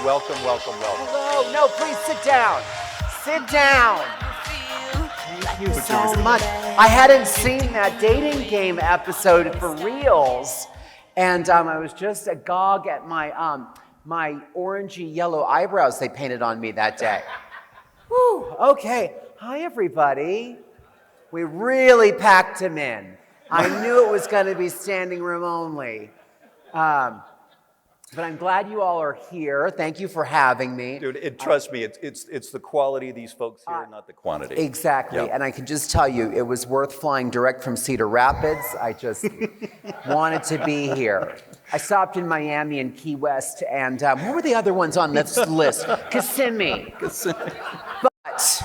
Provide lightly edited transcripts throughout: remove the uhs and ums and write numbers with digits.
Welcome, welcome, welcome. Hello. No, please sit down. Sit down. Thank you so much. I hadn't seen that dating game episode for reals. And I was just agog at my my orangey yellow eyebrows they painted on me that day. Whew, okay. Hi, everybody. We really packed him in. I knew it was going to be standing room only. But I'm glad you all are here. Thank you for having me. Dude, trust me, it's the quality of these folks here, not the quantity. Exactly. Yep. And I can just tell you, it was worth flying direct from Cedar Rapids. I just wanted to be here. I stopped in Miami and Key West, and what were the other ones on this list? Kissimmee. But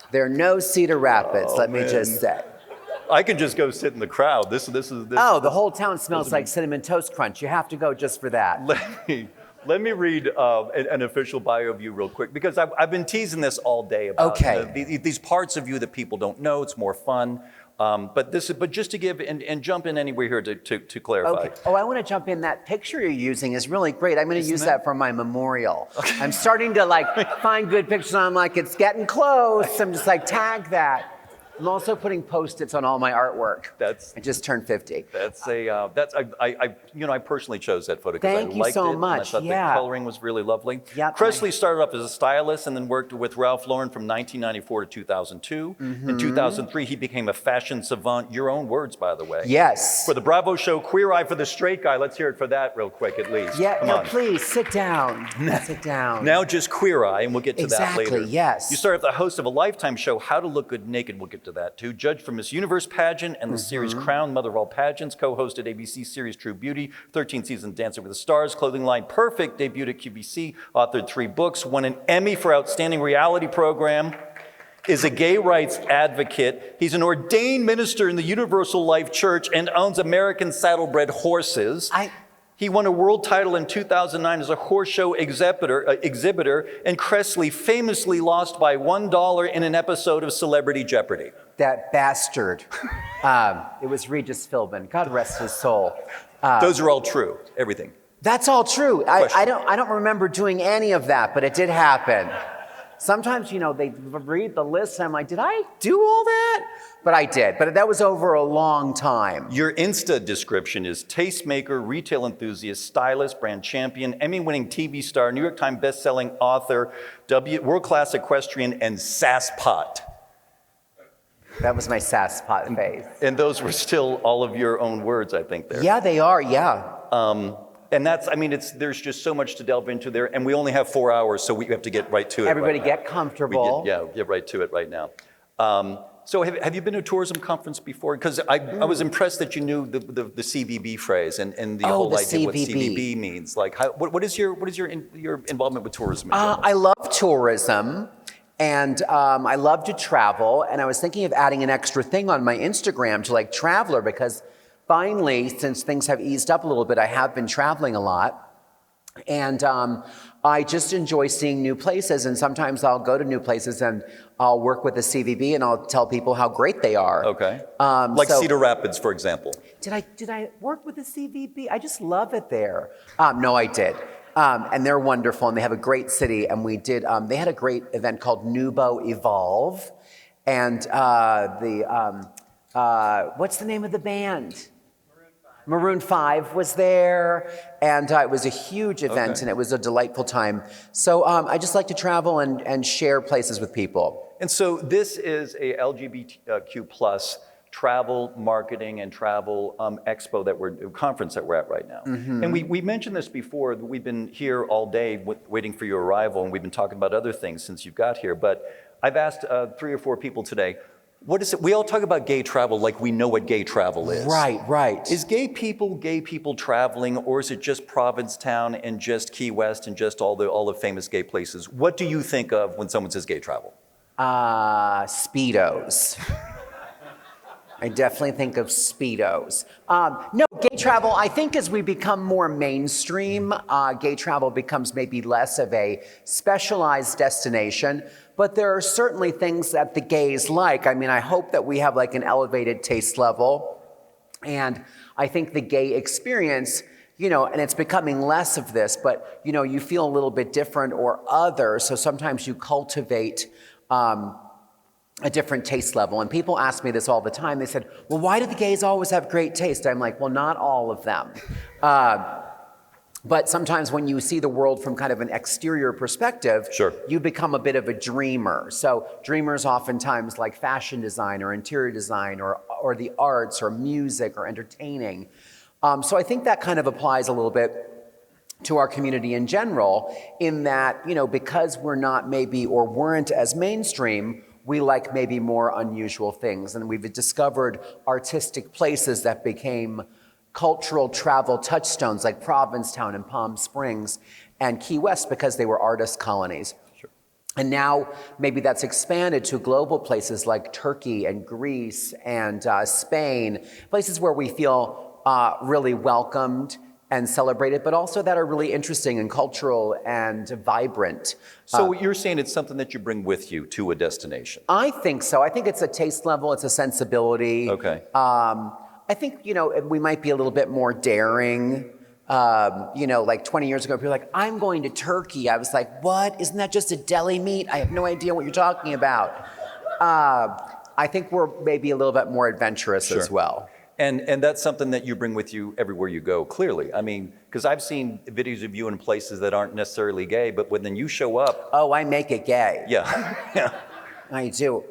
there are no Cedar Rapids, let me just say. I can just go sit in the crowd. This Oh, the whole town smells like Cinnamon Toast Crunch. You have to go just for that. Let me read an official bio of you real quick, because I've been teasing this all day about these parts of you that people don't know. It's more fun. But just to give and jump in anywhere here to clarify. Okay. Oh, I want to jump in. That picture you're using is really great. I'm going to use that for my memorial. Okay. I'm starting to find good pictures. And I'm like, it's getting close. I'm just like, tag that. I'm also putting Post-its on all my artwork. I just turned 50. I personally chose that photo because I liked it. Thank you so much. I thought the coloring was really lovely. Yep. Kressley started off as a stylist and then worked with Ralph Lauren from 1994 to 2002. Mm-hmm. In 2003, he became a fashion savant. Your own words, by the way. Yes. For the Bravo show, Queer Eye for the Straight Guy. Let's hear it for that real quick, at least. Yeah. Come on. Please sit down. Sit down. Now just Queer Eye, and we'll get to that later. Exactly. Yes. You started the host of a Lifetime show, How to Look Good Naked. We'll get to that too. Judge for Miss Universe pageant and the series Crown, Mother of All Pageants, co-hosted ABC series True Beauty, 13 seasons Dancing with the Stars, clothing line Perfect, debuted at QVC, authored 3 books, won an Emmy for Outstanding Reality Program, is a gay rights advocate. He's an ordained minister in the Universal Life Church and owns American Saddlebred Horses. He won a world title in 2009 as a horse show exhibitor, and Kressley famously lost by $1 in an episode of Celebrity Jeopardy. That bastard. It was Regis Philbin. God rest his soul. Those are all true, everything. That's all true. I don't remember doing any of that, but it did happen. Sometimes, they read the list and I'm like, did I do all that? But I did. But that was over a long time. Your Insta description is tastemaker, retail enthusiast, stylist, brand champion, Emmy-winning TV star, New York Times best-selling author, world-class equestrian, and sasspot. That was my sasspot phase. And those were still all of your own words, I think, there. Yeah, they are, yeah. And there's just so much to delve into there, and we only have 4 hours, so we have to get right to it. Everybody get comfortable. Get right to it right now. So have you been to a tourism conference before? Because I was impressed that you knew the CVB phrase and the whole idea of what CVB means. Like, what is your involvement with tourism in general? I love tourism. And I love to travel, and I was thinking of adding an extra thing on my Instagram to traveler, because finally, since things have eased up a little bit, I have been traveling a lot. And I just enjoy seeing new places, and sometimes I'll go to new places and I'll work with the CVB and I'll tell people how great they are. Okay. Cedar Rapids, for example. Did I work with the CVB? I just love it there. No, I did. And they're wonderful, and they have a great city. And we did. They had a great event called Nubo Evolve, and what's the name of the band? Maroon 5 was there, and it was a huge event, and it was a delightful time. So I just like to travel and share places with people. And so this is a LGBTQ plus travel marketing and travel conference that we're at right now. Mm-hmm. And we mentioned this before. We've been here all day waiting for your arrival, and we've been talking about other things since you've got here. But I've asked 3 or 4 people today, what is it? We all talk about gay travel like we know what gay travel is. Right. Is gay people traveling, or is it just Provincetown and just Key West and just all the famous gay places? What do you think of when someone says gay travel? Speedos. I definitely think of Speedos. No, gay travel, I think as we become more mainstream, gay travel becomes maybe less of a specialized destination, but there are certainly things that the gays like. I mean, I hope that we have like an elevated taste level, and I think the gay experience and it's becoming less of this, but, you feel a little bit different or other, so sometimes you cultivate a different taste level. And people ask me this all the time. They said, well, why do the gays always have great taste? I'm like, well, not all of them. But sometimes when you see the world from kind of an exterior perspective, sure, you become a bit of a dreamer. So dreamers oftentimes like fashion design or interior design or the arts or music or entertaining. So I think that kind of applies a little bit to our community in general, in that, because we're not maybe or weren't as mainstream, we like maybe more unusual things. And we've discovered artistic places that became cultural travel touchstones like Provincetown and Palm Springs and Key West because they were artist colonies. Sure. And now maybe that's expanded to global places like Turkey and Greece and Spain, places where we feel really welcomed and celebrated, but also that are really interesting and cultural and vibrant. So you're saying it's something that you bring with you to a destination? I think so. I think it's a taste level, it's a sensibility. Okay. I think, we might be a little bit more daring. Like 20 years ago, people were like, I'm going to Turkey. I was like, what? Isn't that just a deli meat? I have no idea what you're talking about. I think we're maybe a little bit more adventurous as well. And that's something that you bring with you everywhere you go, clearly. I mean, because I've seen videos of you in places that aren't necessarily gay, but when then you show up... Oh, I make it gay. Yeah. Yeah. I do.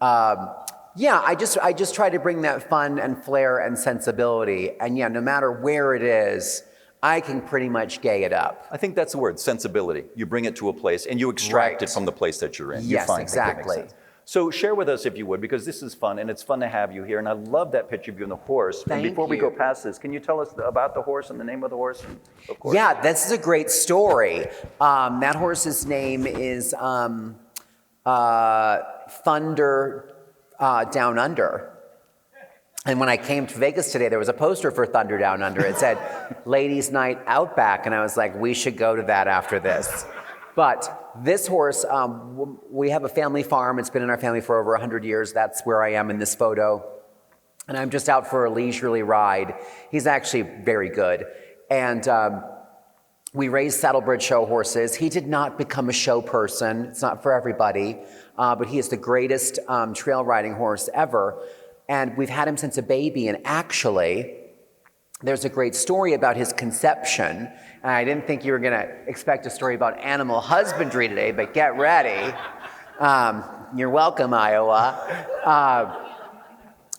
I just try to bring that fun and flair and sensibility. And no matter where it is, I can pretty much gay it up. I think that's the word, sensibility. You bring it to a place and you extract it from the place that you're in. Yes, you exactly. So share with us, if you would, because this is fun, and it's fun to have you here. And I love that picture of you and the horse. Thank and before we you. go past this, can you tell us about the horse and the name of the horse? And, of course. Yeah, this is a great story. That horse's name is Thunder Down Under. And when I came to Vegas today, there was a poster for Thunder Down Under. It said, Ladies' Night Outback. And I was like, we should go to that after this. But this horse, we have a family farm. It's been in our family for over 100 years. That's where I am in this photo. And I'm just out for a leisurely ride. He's actually very good. And we raise saddlebred show horses. He did not become a show person. It's not for everybody. But he is the greatest trail riding horse ever. And we've had him since a baby. And actually, there's a great story about his conception. And I didn't think you were going to expect a story about animal husbandry today, but get ready. You're welcome, Iowa.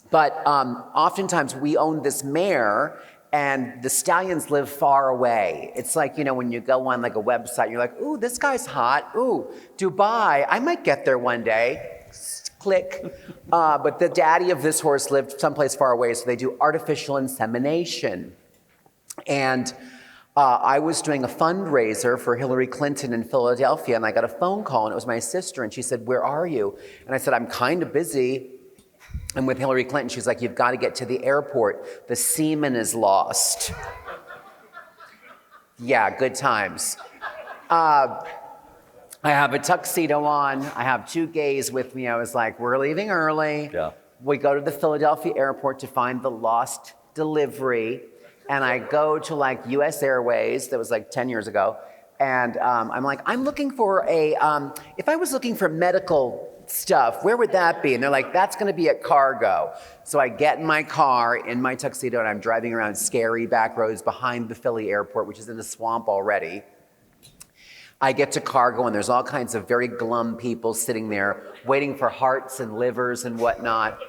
But oftentimes we own this mare, and the stallions live far away. It's like, when you go on like a website, you're like, ooh, this guy's hot. Ooh, Dubai. I might get there one day. Click. But the daddy of this horse lived someplace far away, so they do artificial insemination. And I was doing a fundraiser for Hillary Clinton in Philadelphia, and I got a phone call, and it was my sister, and she said, where are you? And I said, I'm kind of busy. And with Hillary Clinton, she's like, you've got to get to the airport. The semen is lost. Yeah, good times. I have a tuxedo on. I have two gays with me. I was like, we're leaving early. Yeah. We go to the Philadelphia airport to find the lost delivery. And I go to like US Airways, that was like 10 years ago. And I'm like, I'm looking for if I was looking for medical stuff, where would that be? And they're like, that's gonna be at cargo. So I get in my car, in my tuxedo, and I'm driving around scary back roads behind the Philly airport, which is in the swamp already. I get to cargo, and there's all kinds of very glum people sitting there waiting for hearts and livers and whatnot.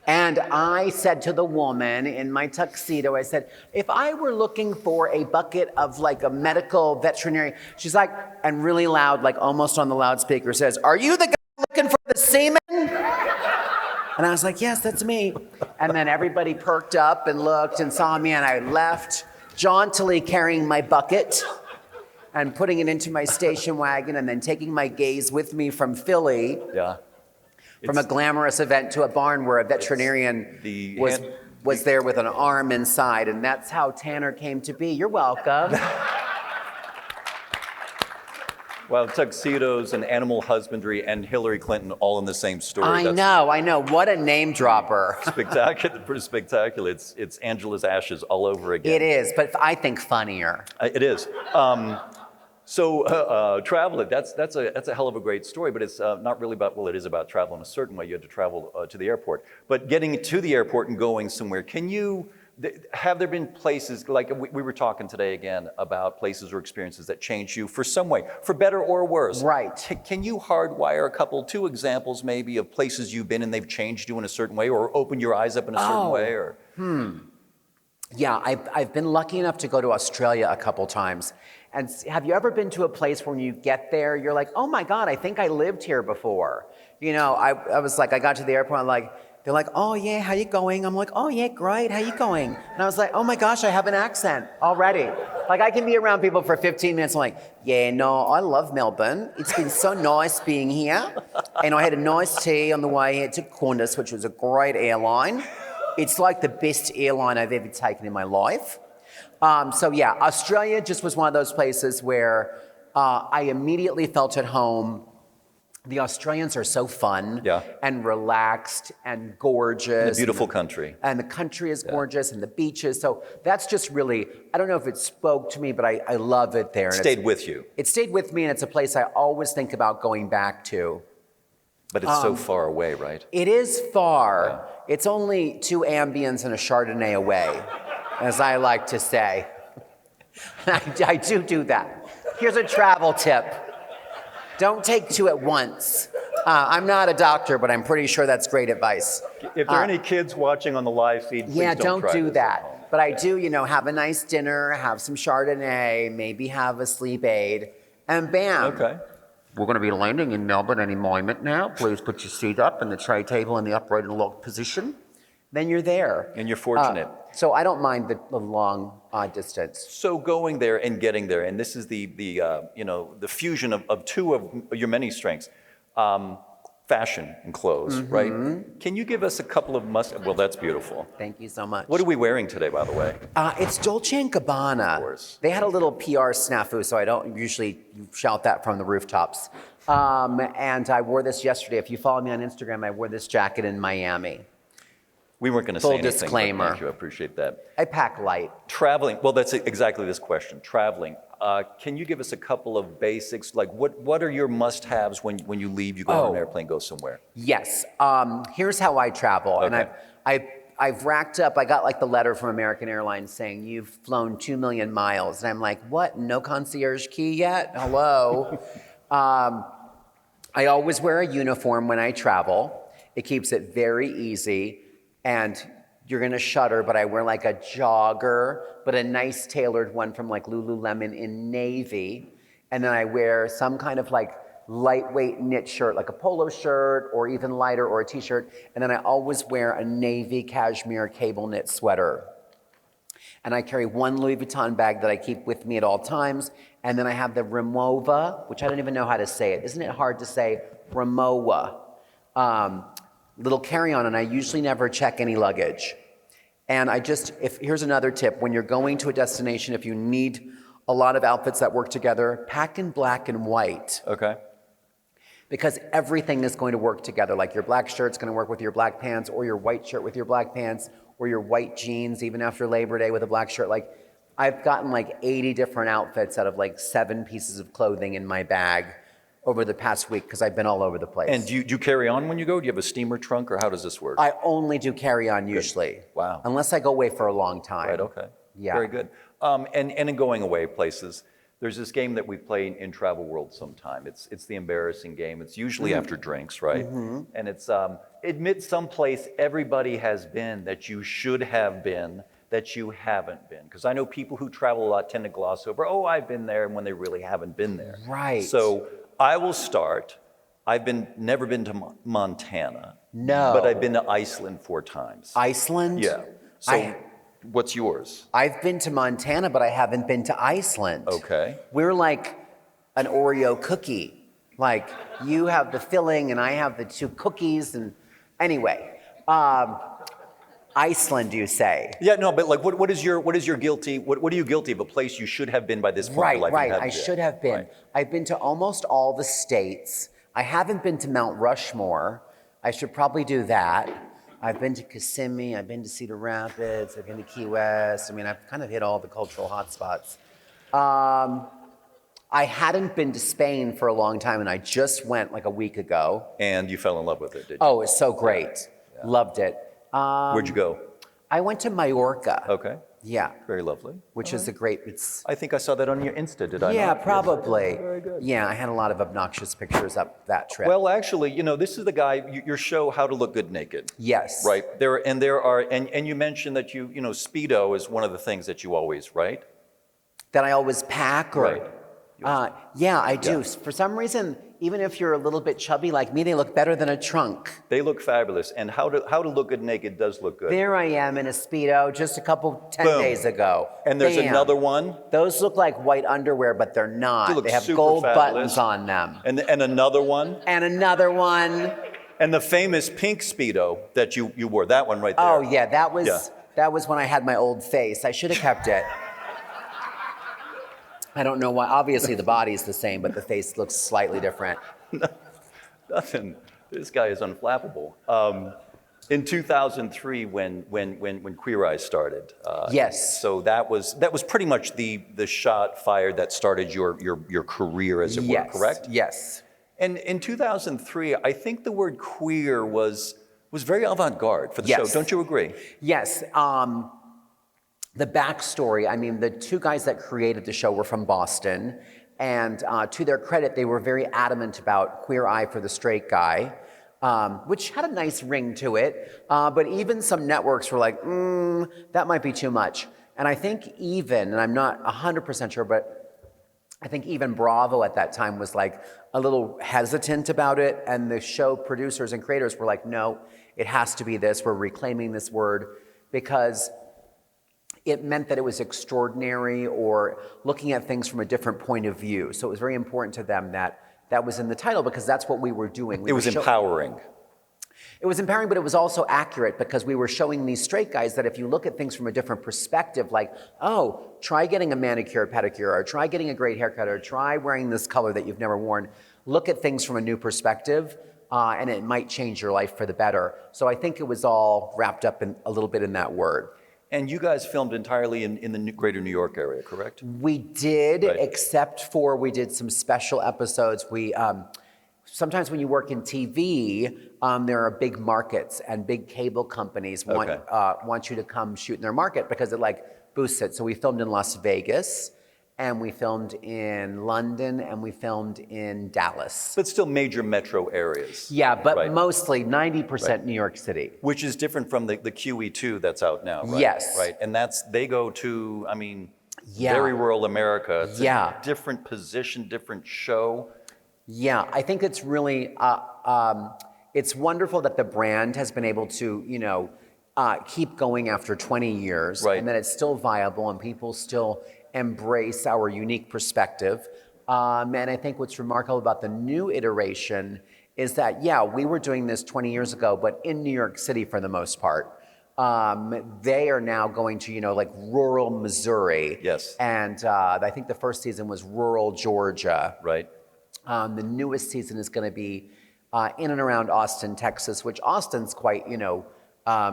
And I said to the woman in my tuxedo, I said, if I were looking for a bucket of like a medical veterinary, she's like, and really loud, like almost on the loudspeaker, says, are you the guy looking for the semen? And I was like, yes, that's me. And then everybody perked up and looked and saw me, and I left jauntily carrying my bucket and putting it into my station wagon, and then taking my gays with me from Philly. Yeah. From a glamorous event to a barn where a veterinarian was there with an arm inside, and that's how Tanner came to be. You're welcome. Well, tuxedos and animal husbandry and Hillary Clinton all in the same story. I know. What a name dropper. Spectacular, pretty spectacular. It's Angela's ashes all over again. It is, but I think funnier. It is. Travel, that's a hell of a great story, but it's not really about, well, it is about travel in a certain way. You had to travel to the airport. But getting to the airport and going somewhere, have there been places, like we were talking today again about places or experiences that changed you for some way, for better or worse? Right. Can you hardwire two examples maybe of places you've been and they've changed you in a certain way or opened your eyes up in a certain way? Or Yeah, I've been lucky enough to go to Australia a couple times. And have you ever been to a place when you get there, you're like, oh my God, I think I lived here before. You know, I was like, I got to the airport, they're like, oh yeah, how you going? I'm like, oh yeah, great, how you going? And I was like, oh my gosh, I have an accent already. Like I can be around people for 15 minutes, I'm like, yeah, no, I love Melbourne. It's been so nice being here. And I had a nice tea on the way here to Qantas, which was a great airline. It's like the best airline I've ever taken in my life. So yeah, Australia just was one of those places where I immediately felt at home. The Australians are so fun and relaxed and gorgeous. And a beautiful country. And the country is gorgeous and the beaches. So that's just really, I don't know if it spoke to me, but I love it there. It stayed with you. It stayed with me, and it's a place I always think about going back to. But it's so far away, right? It is far. Yeah. It's only 2 Ambiens and a Chardonnay away, as I like to say. I do that. Here's a travel tip. Don't take 2 at once. I'm not a doctor, but I'm pretty sure that's great advice. If there are any kids watching on the live feed, please don't do that. But I do, have a nice dinner, have some Chardonnay, maybe have a sleep aid, and bam. Okay. We're going to be landing in Melbourne any moment now. Please put your seat up and the tray table in the upright and locked position. Then you're there. And you're fortunate. So I don't mind the long distance. So going there and getting there, and this is the fusion of 2 of your many strengths, fashion and clothes, right? Can you give us a couple of well, that's beautiful. Thank you so much. What are we wearing today, by the way? It's Dolce & Gabbana. Of course. They had a little PR snafu, so I don't usually shout that from the rooftops. And I wore this yesterday. If you follow me on Instagram, I wore this jacket in Miami. We weren't going to say anything. Full disclaimer. Thank you, I appreciate that. I pack light. Traveling, well, that's exactly this question. Traveling. Can you give us a couple of basics? Like, what are your must-haves when you leave, you go on an airplane, go somewhere? Yes. Here's how I travel. Okay. And I've racked up, I got like the letter from American Airlines saying, you've flown 2 million miles. And I'm like, what? No concierge key yet? Hello? I always wear a uniform when I travel. It keeps it very easy. And you're gonna shudder, but I wear like a jogger, but a nice tailored one from like Lululemon in navy. And then I wear some kind of like lightweight knit shirt, like a polo shirt or even lighter or a t-shirt. And then I always wear a navy cashmere cable knit sweater. And I carry 1 Louis Vuitton bag that I keep with me at all times. And then I have the Rimowa, which I don't even know how to say it. Isn't it hard to say? Rimowa. Little carry-on, and I usually never check any luggage. And here's another tip. When you're going to a destination, if you need a lot of outfits that work together, pack in black and white. Okay. Because everything is going to work together. Like your black shirt's going to work with your black pants, or your white shirt with your black pants, or your white jeans, even after Labor Day with a black shirt. Like, I've gotten like 80 different outfits out of like 7 pieces of clothing in my bag over the past week because I've been all over the place. And do you carry on when you go? Do you have a steamer trunk, or how does this work? I only do carry on usually. Wow. Unless I go away for a long time. Right, okay. Yeah. Very good. And in going away places, there's this game that we play in Travel World sometime. It's the embarrassing game. It's usually after drinks, right? And it's admit someplace everybody has been that you should have been that you haven't been. Because I know people who travel a lot tend to gloss over, oh, I've been there, when they really haven't been there. Right. So I will start. I've never been to Montana. No. But I've been to Iceland 4 times. Iceland? Yeah. So what's yours? I've been to Montana, but I haven't been to Iceland. Okay. We're like an Oreo cookie. Like, you have the filling and I have the 2 cookies. And anyway, Iceland, you say? Yeah, no, but like, what are you guilty of? A place you should have been by this point in your life? Right. And I haven't should yet. have been. Right. I've been to almost all the states. I haven't been to Mount Rushmore. I should probably do that. I've been to Kissimmee. I've been to Cedar Rapids. I've been to Key West. I mean, I've kind of hit all the cultural hotspots. I hadn't been to Spain for a long time, and I just went like a week ago. And you fell in love with it, did you? Oh, it's so great. Yeah. Loved it. Where'd you go? I went to Mallorca. Okay. Yeah. Very lovely. Which is a great, it's... I think I saw that on your Insta, did I Yeah, not? probably. Very good. Yeah, I had a lot of obnoxious pictures up that trip. Well, actually, this is the guy, your show, How to Look Good Naked. Yes. Right. And you mentioned that Speedo is one of the things that you always, right? That I always pack or... Right. Yeah, I do. Yeah. For some reason, even if you're a little bit chubby like me, they look better than a trunk. They look fabulous. And How to Look Good Naked does look good. There I am in a Speedo just 10 Boom. days ago. And there's Bam. another one. Those look like white underwear, but they're not. They look have super gold fabulous. buttons on them. And another one. And another one. And the famous pink Speedo that you wore, that one right there. Oh yeah, that was Yeah. when I had my old face. I should have kept it. I don't know why. Obviously, the body's the same, but the face looks slightly different. Nothing. This guy is unflappable. In 2003, when Queer Eye started. Yes. So that was pretty much the shot fired that started your career, as it were, correct? Yes. And in 2003, I think the word queer was very avant-garde for the Yes. show. Don't you agree? Yes. The backstory, I mean, the two guys that created the show were from Boston, and to their credit, they were very adamant about Queer Eye for the Straight Guy, which had a nice ring to it, but even some networks were like, that might be too much. And I think and I'm not 100% sure, but I think even Bravo at that time was like a little hesitant about it, and the show producers and creators were like, no, it has to be this, we're reclaiming this word, because it meant that it was extraordinary or looking at things from a different point of view. So it was very important to them that that was in the title because that's what we were doing. It was empowering. It was empowering, but it was also accurate because we were showing these straight guys that if you look at things from a different perspective, like, oh, try getting a manicure, pedicure, or try getting a great haircut, or try wearing this color that you've never worn. Look at things from a new perspective, and it might change your life for the better. So I think it was all wrapped up in a little bit in that word. And you guys filmed entirely in the greater New York area, correct? We did, Right. except for we did some special episodes. We sometimes when you work in TV, there are big markets and big cable companies want you to come shoot in their market because it like boosts it. So we filmed in Las Vegas, and we filmed in London, and we filmed in Dallas. But still major metro areas. Yeah, but Right. mostly 90% Right. New York City. Which is different from the QE2 that's out now, right? Yes. Right, and they go to, I mean, Yeah. very rural America. It's Yeah. a different position, different show. Yeah, I think it's really, it's wonderful that the brand has been able to, keep going after 20 years. Right. And that it's still viable and people still embrace our unique perspective. And I think what's remarkable about the new iteration is that, we were doing this 20 years ago, but in New York City for the most part. They are now going to, like rural Missouri. Yes. And I think the first season was rural Georgia. Right. The newest season is going to be in and around Austin, Texas, which Austin's quite,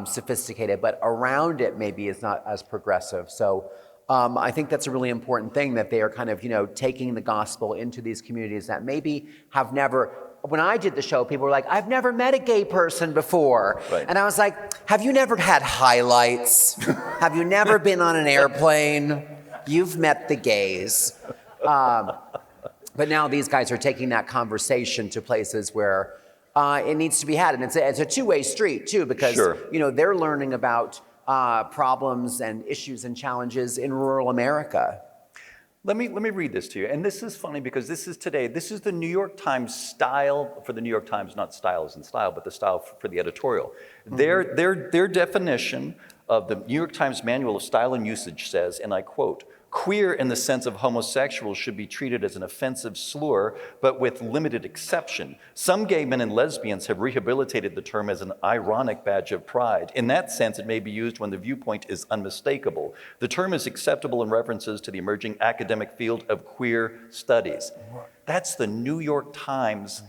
sophisticated, but around it maybe is not as progressive. So I think that's a really important thing that they are kind of, taking the gospel into these communities that maybe have never. When I did the show, people were like, I've never met a gay person before. Right. And I was like, have you never had highlights? Have you never been on an airplane? You've met the gays. But now these guys are taking that conversation to places where it needs to be had. And it's a two-way street, too, because Sure. They're learning about problems and issues and challenges in rural America. Let me read this to you. And this is funny because this is today. This is the New York Times style for the New York Times, not style as in style, but the style for the editorial. Their definition of the New York Times Manual of Style and Usage says, and I quote, Queer in the sense of homosexual should be treated as an offensive slur, but with limited exception. Some gay men and lesbians have rehabilitated the term as an ironic badge of pride. In that sense, it may be used when the viewpoint is unmistakable. The term is acceptable in references to the emerging academic field of queer studies. That's the New York Times.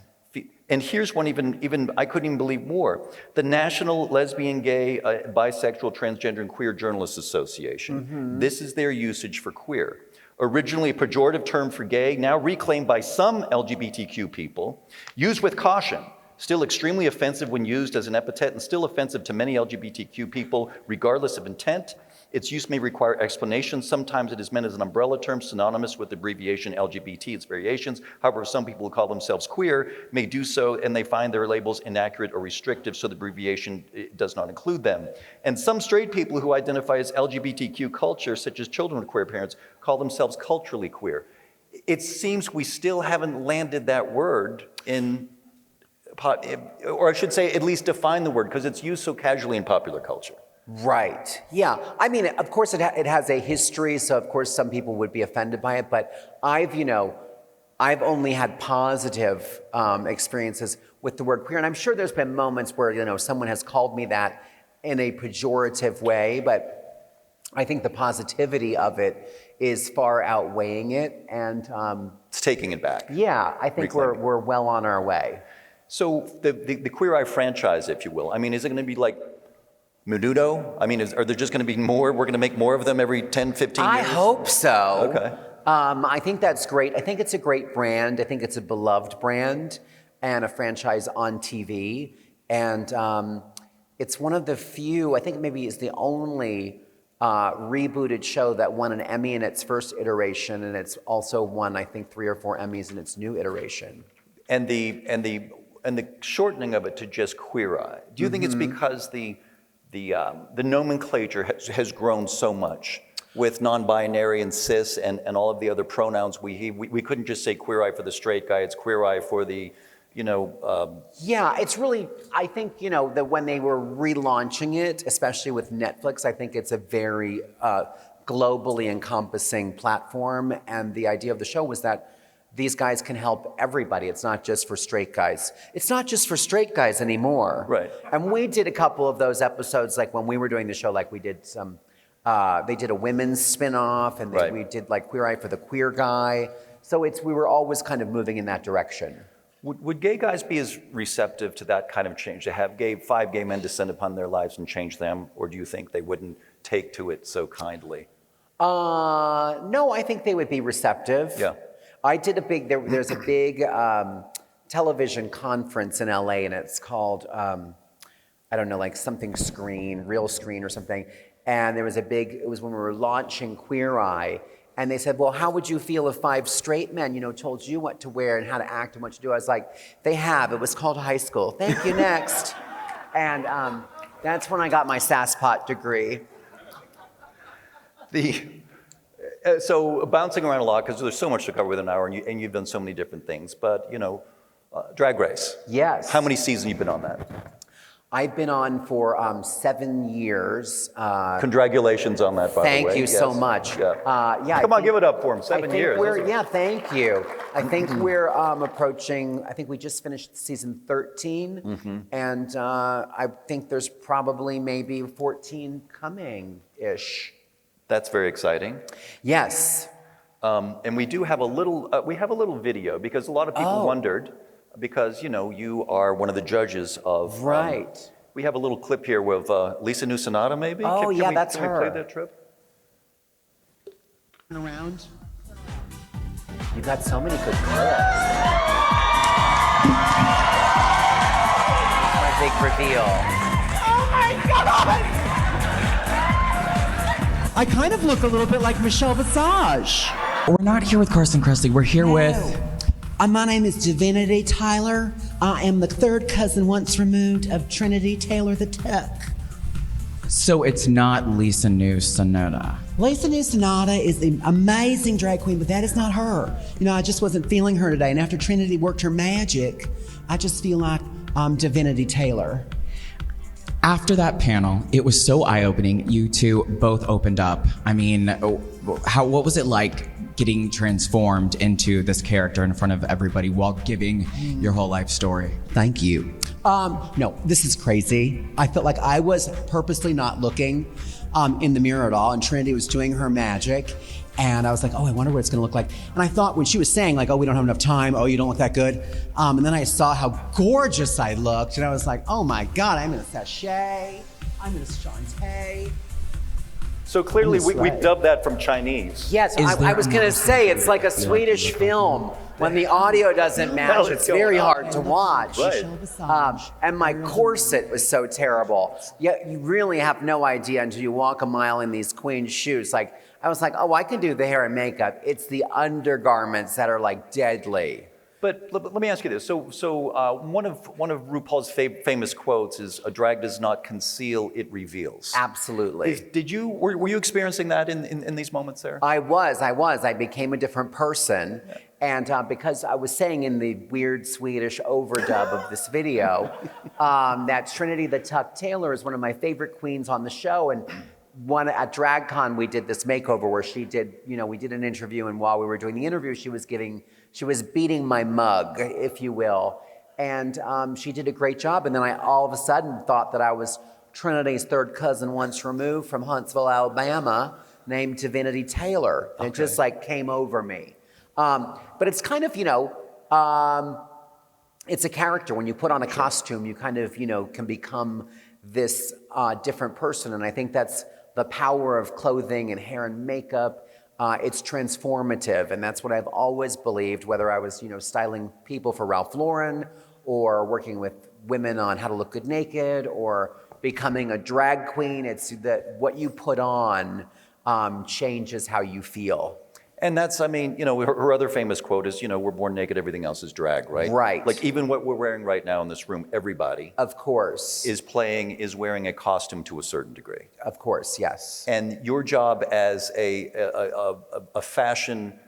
And here's one even I couldn't even believe more. The National Lesbian, Gay, Bisexual, Transgender, and Queer Journalists Association. This is their usage for queer. Originally a pejorative term for gay, now reclaimed by some LGBTQ people, used with caution. Still extremely offensive when used as an epithet and still offensive to many LGBTQ people, regardless of intent. Its use may require explanation. Sometimes it is meant as an umbrella term synonymous with the abbreviation LGBT, its variations. However, some people who call themselves queer may do so and they find their labels inaccurate or restrictive, so the abbreviation does not include them. And some straight people who identify as LGBTQ culture, such as children with queer parents, call themselves culturally queer. It seems we still haven't landed that word in, or I should say at least define the word, because it's used so casually in popular culture. Right. Yeah. I mean, of course, it has a history, so of course some people would be offended by it. But I've only had positive experiences with the word queer, and I'm sure there's been moments where someone has called me that in a pejorative way. But I think the positivity of it is far outweighing it, and it's taking it back. Yeah, I think we're well on our way. So the Queer Eye franchise, if you will. I mean, is it going to be like Menudo? I mean, are there just going to be more? We're going to make more of them every 10, 15 years? I hope so. Okay. I think that's great. I think it's a great brand. I think it's a beloved brand and a franchise on TV. And it's one of the few, I think maybe it's the only rebooted show that won an Emmy in its first iteration. And it's also won, I think, 3 or 4 Emmys in its new iteration. And the shortening of it to just Queer Eye, do you think it's because the nomenclature has grown so much with non-binary and cis and all of the other pronouns we couldn't just say Queer Eye for the straight guy, it's Queer Eye for the, Yeah, it's really, I think, that when they were relaunching it, especially with Netflix, I think it's a very globally encompassing platform. And the idea of the show was that these guys can help everybody. It's not just for straight guys. It's not just for straight guys anymore. Right. And we did a couple of those episodes, like when we were doing the show, like we did some, they did a women's spinoff, and we did like Queer Eye for the queer guy. So we were always kind of moving in that direction. Would gay guys be as receptive to that kind of change, to have 5 gay men descend upon their lives and change them, or do you think they wouldn't take to it so kindly? No, I think they would be receptive. Yeah. I did there's a big television conference in LA, and it's called, I don't know, like something Screen, Real Screen or something. And there was it was when we were launching Queer Eye, and they said, well, how would you feel if 5 straight men, told you what to wear and how to act and what to do? I was like, it was called high school. Thank you, next. And that's when I got my SASPOT degree. So bouncing around a lot, because there's so much to cover with an hour, and you've done so many different things, but, Drag Race. Yes. How many seasons have you been on that? I've been on for 7 years. Congratulations on that, by the way. Thank you so much. Yeah. Come on, give it up for him. 7 years. Yeah, thank you. I think we're approaching, I think we just finished season 13, and I think there's probably maybe 14 coming-ish. That's very exciting. Yes. And we do have a little video, because a lot of people wondered, because, you are one of the judges of... Right. We have a little clip here with Lisa Nusanata, maybe? Oh, that's her. Can we play that trip? Around. You got so many good clips. My big reveal. Oh my God! I kind of look a little bit like Michelle Visage. We're not here with Carson Kressley. We're here with... My name is Divinity Tyler. I am the 3rd cousin once removed of Trinity Taylor the Tech. So it's not Lisa Nusanata. Lisa Nusanata is an amazing drag queen, but that is not her. I just wasn't feeling her today. And after Trinity worked her magic, I just feel like I'm Divinity Taylor. After that panel, it was so eye-opening. You two both opened up. I mean, what was it like getting transformed into this character in front of everybody while giving your whole life story? Thank you. No, this is crazy. I felt like I was purposely not looking in the mirror at all, and Trinity was doing her magic. And I was like, oh, I wonder what it's gonna look like. And I thought when she was saying like, oh, we don't have enough time, oh, you don't look that good. And then I saw how gorgeous I looked, and I was like, oh my God, I'm in a sachet, I'm in a Shantae. So clearly In the we sleigh. dubbed that from Chinese. Yes, I was gonna say, it's like a Swedish film. When the audio doesn't match, Well, it's going very on. hard to watch. Right. And my corset was so terrible. Yeah, you really have no idea until you walk a mile in these queen shoes. Like, I was like, oh, I can do the hair and makeup. It's the undergarments that are like deadly. But let me ask you this. So one of RuPaul's famous quotes is, "A drag does not conceal, it reveals." Absolutely. Were you experiencing that in these moments there? I was. I became a different person. And because I was saying in the weird Swedish overdub of this video that Trinity the Tuck Taylor is one of my favorite queens on the show. And at DragCon, we did this makeover where she did, we did an interview. And while we were doing the interview, she was beating my mug, if you will. And she did a great job. And then I all of a sudden thought that I was Trinity's third cousin once removed from Huntsville, Alabama, named Divinity Taylor. And it just like came over me. But it's kind of, it's a character. When you put on a costume, you kind of, can become this different person. And I think that's the power of clothing and hair and makeup. It's transformative. And that's what I've always believed, whether I was, styling people for Ralph Lauren or working with women on how to look good naked or becoming a drag queen. It's that what you put on changes how you feel. And that's, her other famous quote is, we're born naked, everything else is drag, right? Right. Like even what we're wearing right now in this room, everybody Of course. is wearing a costume to a certain degree. Of course, yes. And your job as a fashion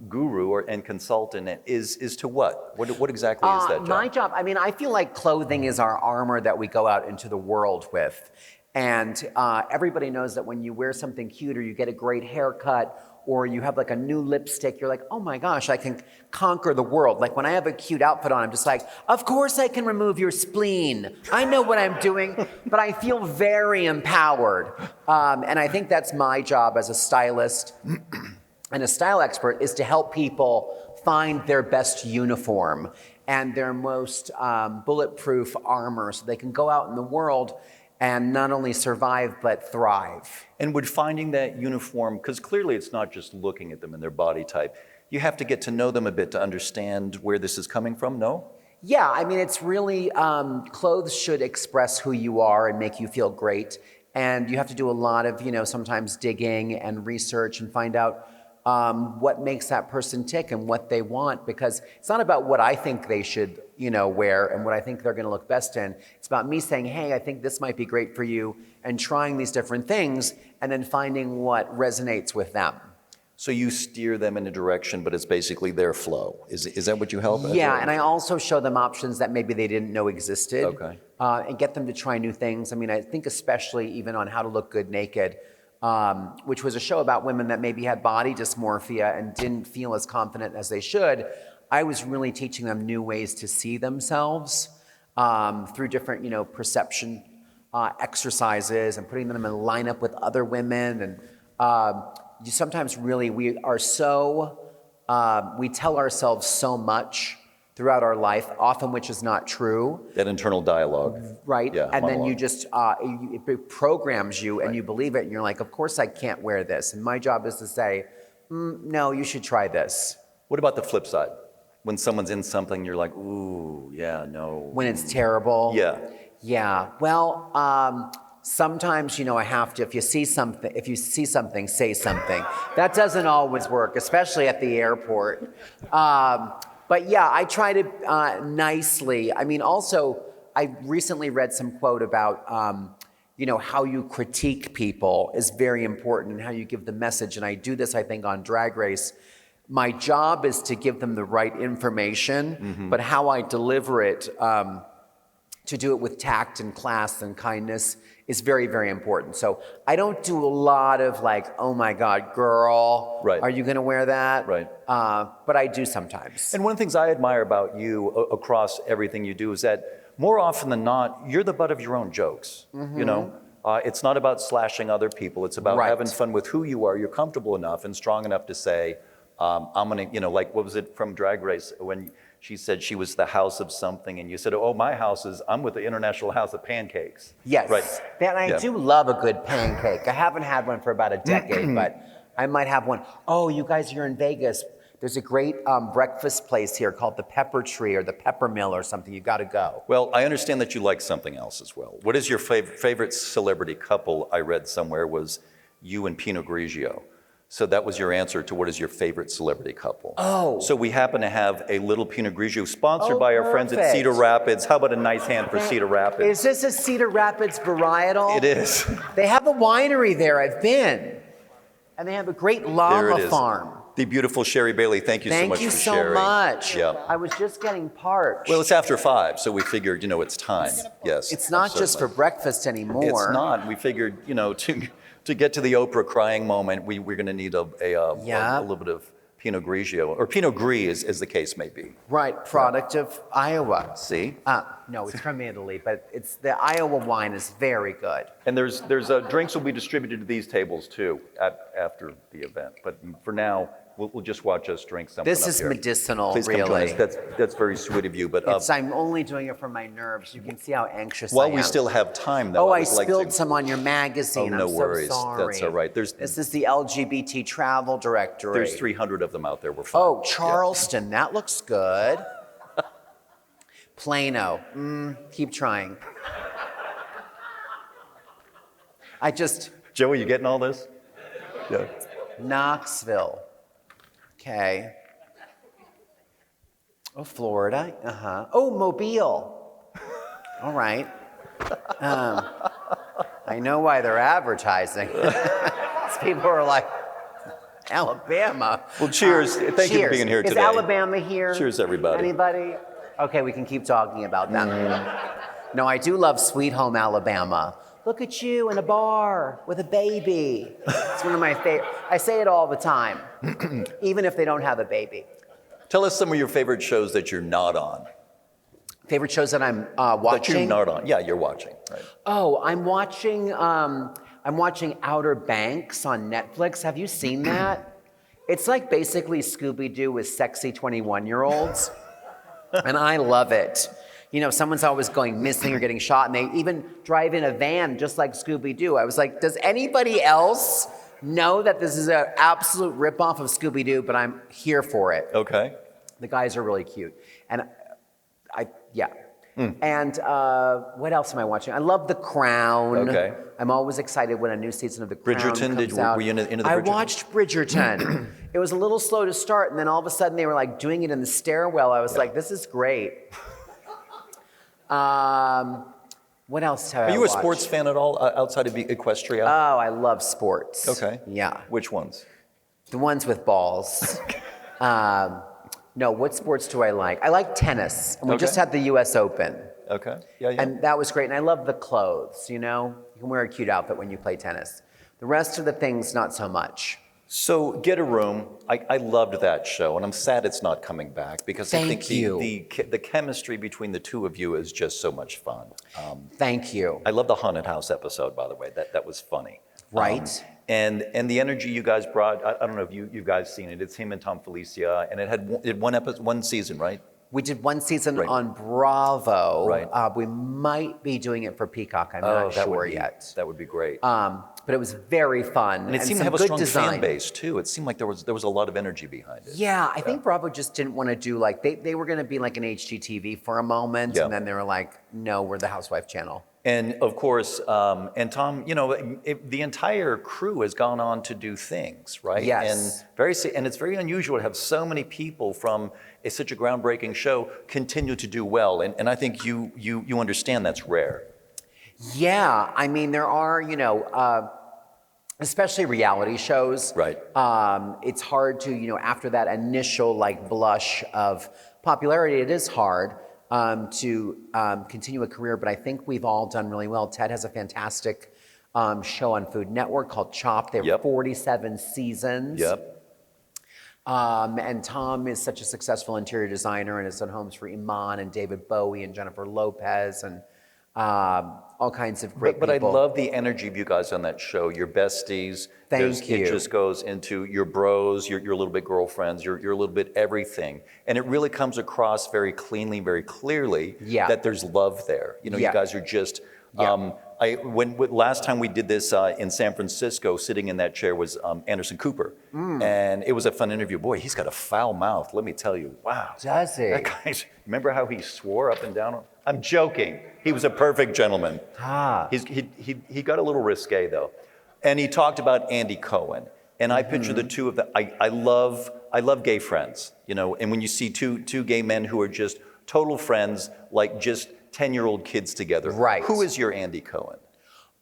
guru and consultant is to what? What exactly is that job? My job, I feel like clothing is our armor that we go out into the world with. And everybody knows that when you wear something cute or you get a great haircut or you have like a new lipstick, you're like, oh my gosh, I can conquer the world. Like when I have a cute outfit on, I'm just like, of course I can remove your spleen. I know what I'm doing, but I feel very empowered. And I think that's my job as a stylist and a style expert is to help people find their best uniform and their most bulletproof armor so they can go out in the world and not only survive, but thrive. And would finding that uniform, because clearly it's not just looking at them and their body type, you have to get to know them a bit to understand where this is coming from, no? Yeah, it's really, clothes should express who you are and make you feel great. And you have to do a lot of, sometimes digging and research and find out what makes that person tick and what they want, because it's not about what I think they should, wear and what I think they're going to look best in. It's about me saying, hey, I think this might be great for you, and trying these different things and then finding what resonates with them. So you steer them in a direction, but it's basically their flow. Is that what you help? Yeah, and I also show them options that maybe they didn't know existed. Okay. And get them to try new things. I think especially even on How to Look Good Naked, which was a show about women that maybe had body dysmorphia and didn't feel as confident as they should. I was really teaching them new ways to see themselves through different, perception exercises and putting them in lineup with other women. And you sometimes really, we tell ourselves so much throughout our life, often which is not true. That internal dialogue. Right, Yeah, and then monologue. you just, it programs you and you believe it and you're like, of course I can't wear this. And my job is to say, no, you should try this. What about the flip side? When someone's in something, you're like, ooh, yeah, no. When it's terrible. Yeah. Yeah, well, sometimes, I have to, if you see something, say something. That doesn't always work, especially at the airport. But yeah, I try to nicely. Also, I recently read some quote about, how you critique people is very important and how you give the message. And I do this, I think, on Drag Race. My job is to give them the right information, but how I deliver it to do it with tact and class and kindness is very, very important. So I don't do a lot of like, oh my God, girl, Right. are you gonna wear that? Right. But I do sometimes. And one of the things I admire about you across everything you do is that more often than not, you're the butt of your own jokes. You know, it's not about slashing other people. It's about Right. having fun with who you are. You're comfortable enough and strong enough to say, I'm gonna, you know, like what was it from Drag Race when she said she was the house of something, and you said, oh, my house is, I'm with the International House of Pancakes. Yes. Right. And I Yeah. do love a good pancake. I haven't had one for about a decade, but I might have one. Oh, you guys, you're in Vegas. There's a great breakfast place here called the Pepper Tree or the Pepper Mill or something. You got to go. Well, I understand that you like something else as well. What is your favorite celebrity couple? I read somewhere was you and Pinot Grigio. So that was your answer to what is your favorite celebrity couple. Oh. So we happen to have a little Pinot Grigio sponsored Oh, by our friends at perfect. Cedar Rapids. How about a nice hand for Cedar Rapids? Is this a Cedar Rapids varietal? It is. They have a winery there. I've been. And they have a great There llama it is. farm. The beautiful Sherry Bailey. Thank you so Thank much you for so sharing. much. Yeah. I was just getting parched. Well, it's after 5, so we figured, you know, it's time. Yes. It's not just for certainly. breakfast anymore. It's not. We figured, you know, to get to the Oprah crying moment, we're going to need a Yeah. little bit of Pinot Grigio, or Pinot Gris, as the case may be. Right, product of Iowa. See? No, it's from Italy, but it's the Iowa wine is very good. And there's drinks will be distributed to these tables too after the event. But for now, we'll just watch us drink something. This up is here. medicinal, Please come join really. us. That's very sweet of you. But I'm only doing it for my nerves. You can see how anxious I while am. we still have time, though, Oh, I would like spilled to. some on your magazine. Oh, no I'm worries. So sorry. That's all right. This is the LGBT travel directory. There's 300 of them out there. We're fine. Oh, Charleston. That looks good. Plano. Keep trying. Joey, you getting all this? Yeah. Knoxville. Okay. Oh, Florida. Oh, Mobile. All right. I know why they're advertising. These people are like, Alabama. Well, cheers. Thank you for being here today. Is Alabama here? Cheers, everybody. Anybody? Okay, we can keep talking about them. No, I do love Sweet Home Alabama. Look at you in a bar with a baby. It's one of my favorite. I say it all the time, even if they don't have a baby. Tell us some of your favorite shows that you're not on. Favorite shows that I'm That watching? you're not on. Yeah, you're watching. Right. Oh, I'm watching Outer Banks on Netflix. Have you seen that? It's like basically Scooby-Doo with sexy 21-year-olds. And I love it. You know, someone's always going missing or getting shot, and they even drive in a van just like Scooby-Doo. I was like, does anybody else know that this is an absolute ripoff of Scooby-Doo? But I'm here for it. Okay. The guys are really cute. And yeah. And what else am I watching? I love The Crown. Okay. I'm always excited when a new season of The Crown Bridgerton, comes out. were you into the I Bridgerton? watched Bridgerton. It was a little slow to start, and then all of a sudden they were like doing it in the stairwell. I was like, this is great. What else have I Are you a watched? sports fan at all outside of Equestria? Oh, I love sports. Okay. Yeah. Which ones? The ones with balls. No, what sports do I like? I like tennis. And we Okay. just had the US Open. Okay. Yeah, yeah. And that was great. And I love the clothes, you know? You can wear a cute outfit when you play tennis. The rest of the things, not so much. So Get a Room, I loved that show, and I'm sad it's not coming back because I think Thank you. the chemistry between the two of you is just so much fun. Thank you. I love the haunted house episode, by the way. That was funny. Right. And the energy you guys brought, I don't know if you guys seen it. It's him and Tom Felicia, and it had one season, right? We did one season Right. on Bravo. Right. We might be doing it for Peacock. I'm Oh, not sure yet. That would be great. But it was very fun. and it seemed to some have a good strong design. fan base too. It seemed like there was a lot of energy behind it. Yeah, I think Bravo just didn't want to do like, they were going to be like an HGTV for a moment. Yeah. And then they were like, no, we're the Housewife channel. And of course, and Tom, you know, the entire crew has gone on to do things, right? Yes. And it's very unusual to have so many people from such a groundbreaking show continue to do well. And I think you understand that's rare. Yeah, I mean, there are, you know, especially reality shows. Right. It's hard to, you know, after that initial like blush of popularity, it is hard. to continue a career, but I think we've all done really well. Ted has a fantastic show on Food Network called Chopped. They have 47 seasons. And Tom is such a successful interior designer and has done homes for Iman and David Bowie and Jennifer Lopez and all kinds of great But I people. love the energy of you guys on that show. Your besties. Thank you. It just goes into your bros, your little bit girlfriends, your little bit everything. And it really comes across very cleanly, very clearly that there's love there. You know, you guys are just... when last time we did this in San Francisco, sitting in that chair was Anderson Cooper, and it was a fun interview. Boy, he's got a foul mouth. Let me tell you. Wow. Does he? That guy's, remember how he swore up and down? I'm joking. He was a perfect gentleman. He got a little risque though, and he talked about Andy Cohen, and I picture the two of them. I love gay friends, you know, and when you see two gay men who are just total friends, like just 10-year-old kids together. Right. Who is your Andy Cohen?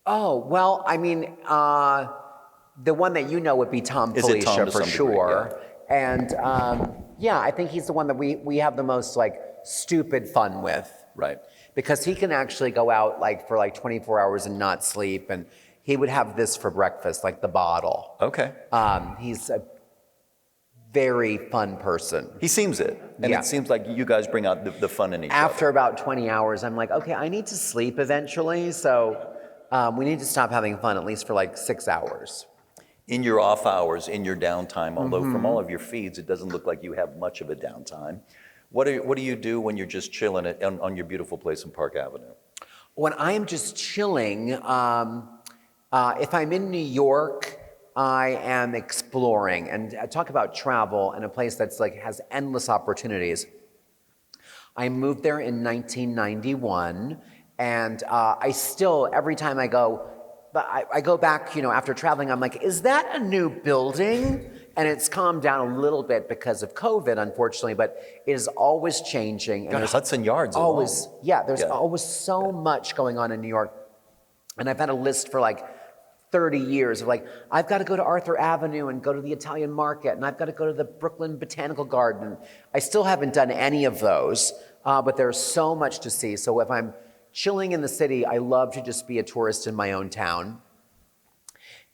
Oh, well, I mean, the one that you know would be Tom Is it Tom Felicia to for some sure. degree? And I think he's the one that we have the most like stupid fun with. Right. Because he can actually go out like for like 24 hours and not sleep, and he would have this for breakfast, like the bottle. Okay. He's a very fun person. He seems it. And it seems like you guys bring out the fun in each After other. about 20 hours, I'm like, okay, I need to sleep eventually, so we need to stop having fun at least for like 6 hours. In your off hours, in your downtime, although from all of your feeds, it doesn't look like you have much of a downtime. What do you do when you're just chilling on your beautiful place in Park Avenue? When I am just chilling, if I'm in New York, I am exploring, and I talk about travel in a place that's like has endless opportunities. I moved there in 1991, and I still, every time I go, but I go back, you know, after traveling, I'm like, is that a new building? And it's calmed down a little bit because of COVID, unfortunately, but it is always changing. And there's Hudson Yards always, alone. there's always so much going on in New York. And I've had a list for like 30 years of like, I've got to go to Arthur Avenue and go to the Italian Market, and I've got to go to the Brooklyn Botanical Garden. I still haven't done any of those, but there's so much to see. So if I'm chilling in the city, I love to just be a tourist in my own town.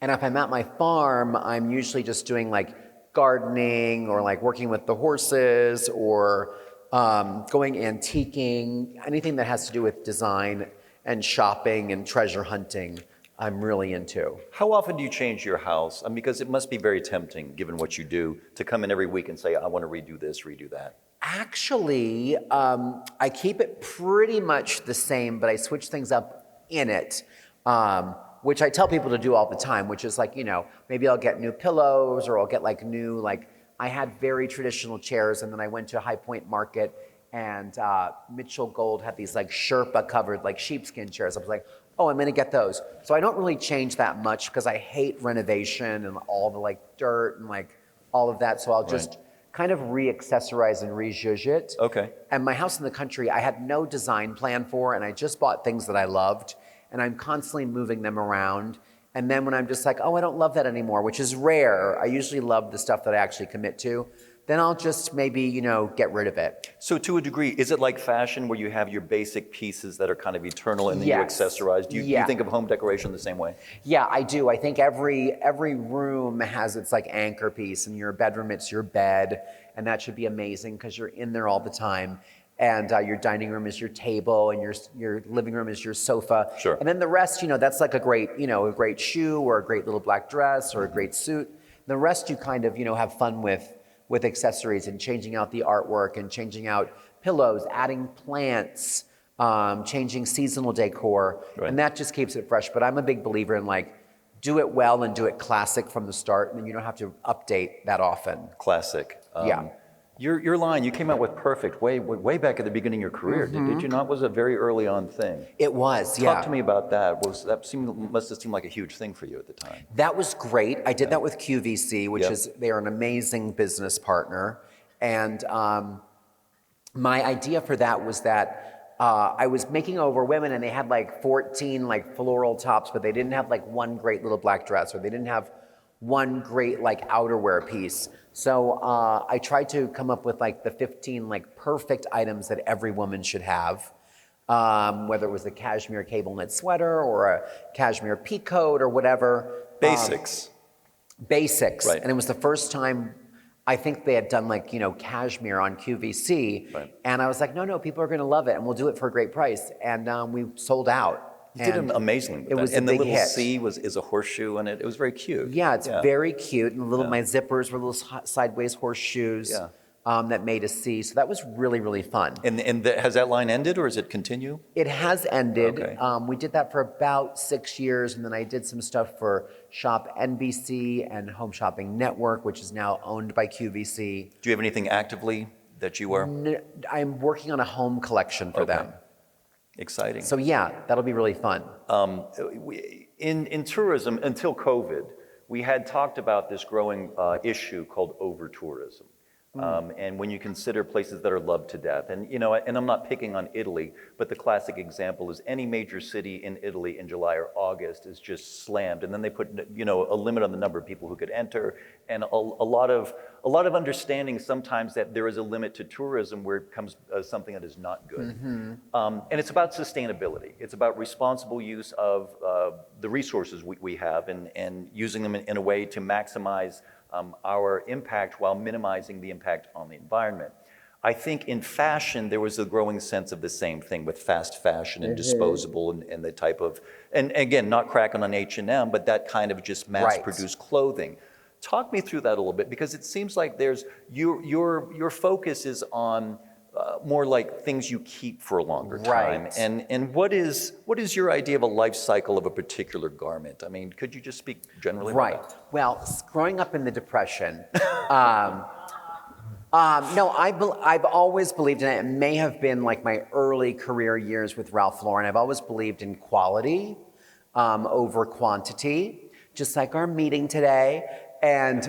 And if I'm at my farm, I'm usually just doing like gardening or like working with the horses or going antiquing, anything that has to do with design and shopping and treasure hunting. I'm really into. How often do you change your house? I mean, because it must be very tempting, given what you do, to come in every week and say, I want to redo this, redo that. Actually, I keep it pretty much the same, but I switch things up in it, which I tell people to do all the time, which is like, you know, maybe I'll get new pillows or I'll get like new, like I had very traditional chairs, and then I went to High Point Market, and Mitchell Gold had these like Sherpa covered like sheepskin chairs. I was like, oh, I'm gonna get those. So I don't really change that much because I hate renovation and all the like dirt and like all of that. So I'll just kind of re-accessorize and re-zhuzh it. Okay. And my house in the country, I had no design plan for, and I just bought things that I loved, and I'm constantly moving them around. And then when I'm just like, oh, I don't love that anymore, which is rare, I usually love the stuff that I actually commit to, then I'll just maybe, you know, get rid of it. So to a degree, is it like fashion where you have your basic pieces that are kind of eternal and then Yes. you accessorize? Do you think of home decoration the same way? Yeah, I do. I think every room has its like anchor piece. In your bedroom, it's your bed, and that should be amazing because you're in there all the time. And your dining room is your table, and your living room is your sofa. Sure. And then the rest, you know, that's like a great shoe or a great little black dress or a great suit. The rest you kind of, you know, have fun with accessories and changing out the artwork and changing out pillows, adding plants, changing seasonal decor. Right. And that just keeps it fresh. But I'm a big believer in like, do it well and do it classic from the start, and then you don't have to update that often. Classic. Yeah. Your line, you came out with Perfect way back at the beginning of your career, did you not? Was a very early on thing. It was, yeah. Talk to me about that. Must have seemed like a huge thing for you at the time. That was great. I did that with QVC, which is, they are an amazing business partner. And my idea for that was that I was making over women, and they had like 14 like floral tops, but they didn't have like one great little black dress, or they didn't have one great like outerwear piece. So I tried to come up with like the 15 like perfect items that every woman should have. Whether it was a cashmere cable knit sweater or a cashmere peacoat or whatever. Basics. Basics. Right. And it was the first time I think they had done like, cashmere on QVC. Right. And I was like, no, people are going to love it and we'll do it for a great price. And we sold out. You did it amazingly with it that. was a and the big little hit. C is a horseshoe in it. It was very cute. Yeah, it's very cute. And my zippers were little sideways horseshoes that made a C. So that was really, really fun. And has that line ended or does it continue? It has ended. Okay. We did that for about 6 years, and then I did some stuff for Shop NBC and Home Shopping Network, which is now owned by QVC. Do you have anything actively that you are? I'm working on a home collection for them. Exciting. So yeah, that'll be really fun. In tourism, until COVID, we had talked about this growing issue called over-tourism. And when you consider places that are loved to death, and and I'm not picking on Italy, but the classic example is any major city in Italy in July or August is just slammed, and then they put a limit on the number of people who could enter, and a lot of understanding sometimes that there is a limit to tourism where it becomes something that is not good. And it's about sustainability. It's about responsible use of the resources we have and using them in a way to maximize our impact while minimizing the impact on the environment. I think in fashion, there was a growing sense of the same thing with fast fashion and disposable and the type of, and again, not cracking on H&M, but that kind of just mass-produced clothing. Talk me through that a little bit, because it seems like there's, your focus is on more like things you keep for a longer time. Right. And what is your idea of a life cycle of a particular garment? I mean, could you just speak generally about that? Well, growing up in the Depression, I've always believed in it. It may have been like my early career years with Ralph Lauren. I've always believed in quality over quantity, just like our meeting today. And